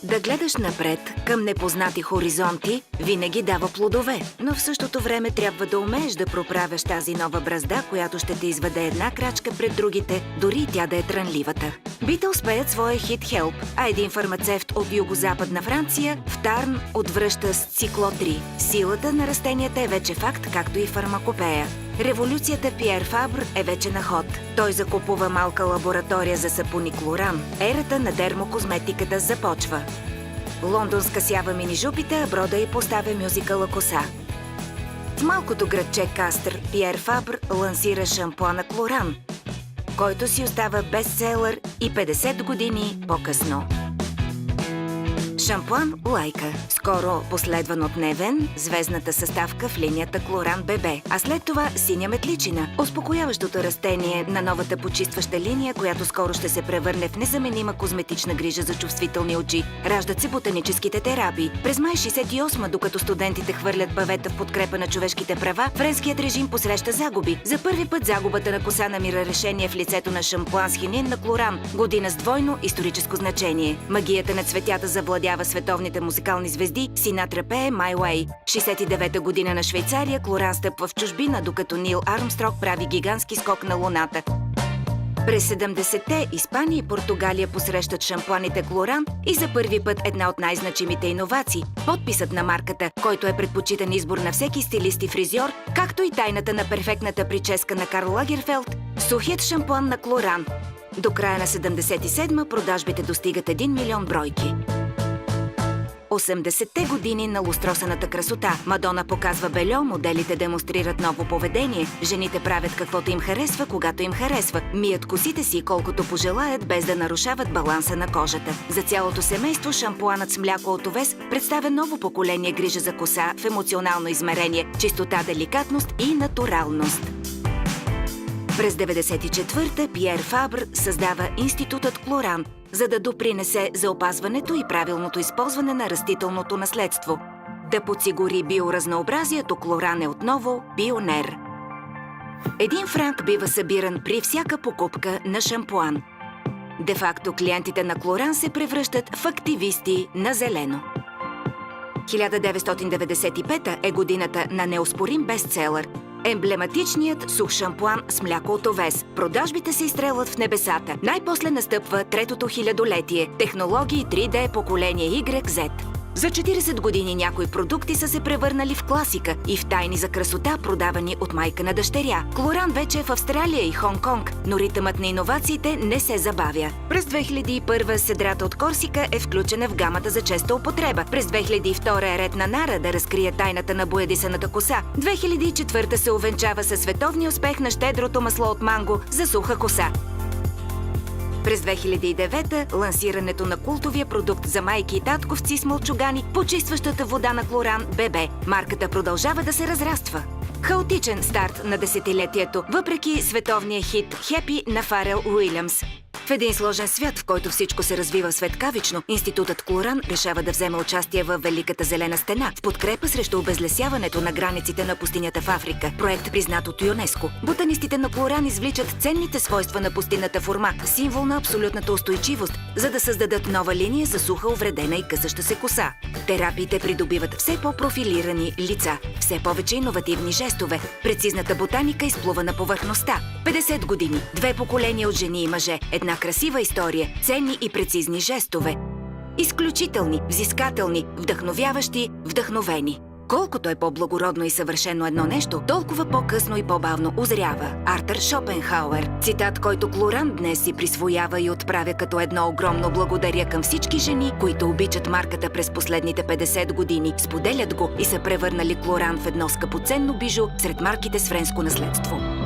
Да гледаш напред, към непознати хоризонти, винаги дава плодове. Но в същото време трябва да умееш да проправяш тази нова бразда, която ще те изведе една крачка пред другите, дори и тя да е трънливата. Битълс пеят своя хит Help, а един фармацевт от югозападна Франция в Тарн отвръща с цикло 3. Силата на растенията е вече факт, както и фармакопея. Революцията Пиер Фабр е вече на ход. Той закупува малка лаборатория за сапуни Клоран. Ерата на дермокозметиката започва. Лондон скъсява мини-жупите, а Брода й поставя мюзикъла Коса. В малкото градче Кастър Пиер Фабр лансира шампуана Клоран, който си остава бестселър и 50 години по-късно. Шампуан Лайка, скоро последван от Невен, звездната съставка в линията Клоран ББ, а след това синя метличина, успокояващото растение на новата почистваща линия, която скоро ще се превърне в незаменима козметична грижа за чувствителни очи. Раждат се ботаническите терапии. През май 68, докато студентите хвърлят павета в подкрепа на човешките права, френският режим посреща загуби. За първи път загубата на коса намира решение в лицето на шампуан с хинин на Клоран, година с двойно историческо значение. Магията на цветята завладява световните музикални звезди, Синатра пее My Way. 69-та година на Швейцария, Клоран стъпва в чужбина, докато Нил Армстронг прави гигантски скок на Луната. През 70-те Испания и Португалия посрещат шампуаните Клоран и за първи път една от най-значимите иновации – подписът на марката, който е предпочитан избор на всеки стилист и фризьор, както и тайната на перфектната прическа на Карл Лагерфелд – сухият шампуан на Клоран. До края на 77-ма продажбите достигат 1 милион бройки. 80-те години на лустросаната красота. Мадона показва бельо, моделите демонстрират ново поведение, жените правят каквото им харесва, когато им харесва, мият косите си колкото пожелаят, без да нарушават баланса на кожата. За цялото семейство шампуанът с мляко от овес представя ново поколение грижа за коса в емоционално измерение, чистота, деликатност и натуралност. През 94-та Пиер Фабр създава Институтът Клоран, за да допринесе за опазването и правилното използване на растителното наследство. Да подсигури биоразнообразието, Клоран е отново пионер. 1 франк бива събиран при всяка покупка на шампуан. Де-факто клиентите на Клоран се превръщат в активисти на зелено. 1995 е годината на неоспорим бестселър. Емблематичният сух шампуан с мляко от овес. Продажбите се изстрелват в небесата. Най-после настъпва третото хилядолетие. Технологии 3D поколение YZ. За 40 години някои продукти са се превърнали в класика и в тайни за красота, продавани от майка на дъщеря. Клоран вече е в Австралия и Хонг-Конг, но ритъмът на иновациите не се забавя. През 2001 седрата от Корсика е включена в гамата за честа употреба. През 2002 е ред на Нара да разкрие тайната на боядисаната коса. 2004 се увенчава със световния успех на щедрото масло от манго за суха коса. През 2009-та лансирането на култовия продукт за майки и татковци с мълчугани, почистващата вода на Клоран ББ. Марката продължава да се разраства. Хаотичен старт на десетилетието, въпреки световния хит Happy на Фарел Уилямс. В един сложен свят, в който всичко се развива светкавично, Институтът Клоран решава да вземе участие в Великата зелена стена в подкрепа срещу обезлесяването на границите на пустинята в Африка. Проект признат от ЮНЕСКО. Ботанистите на Клоран извличат ценните свойства на пустинната форма, символ на абсолютната устойчивост, за да създадат нова линия за суха, увредена и късаща се коса. Терапиите придобиват все по-профилирани лица, все повече иновативни жестове. Прецизната ботаника изплува на повърхността. 50 години, 2 поколения от жени и мъже, една красива история, ценни и прецизни жестове. Изключителни, взискателни, вдъхновяващи, вдъхновени. Колкото е по-благородно и съвършено едно нещо, толкова по-късно и по-бавно озрява. Артър Шопенхауер. Цитат, който Клоран днес си присвоява и отправя като едно огромно благодаря към всички жени, които обичат марката през последните 50 години, споделят го и са превърнали Клоран в едно скъпоценно бижу сред марките с френско наследство.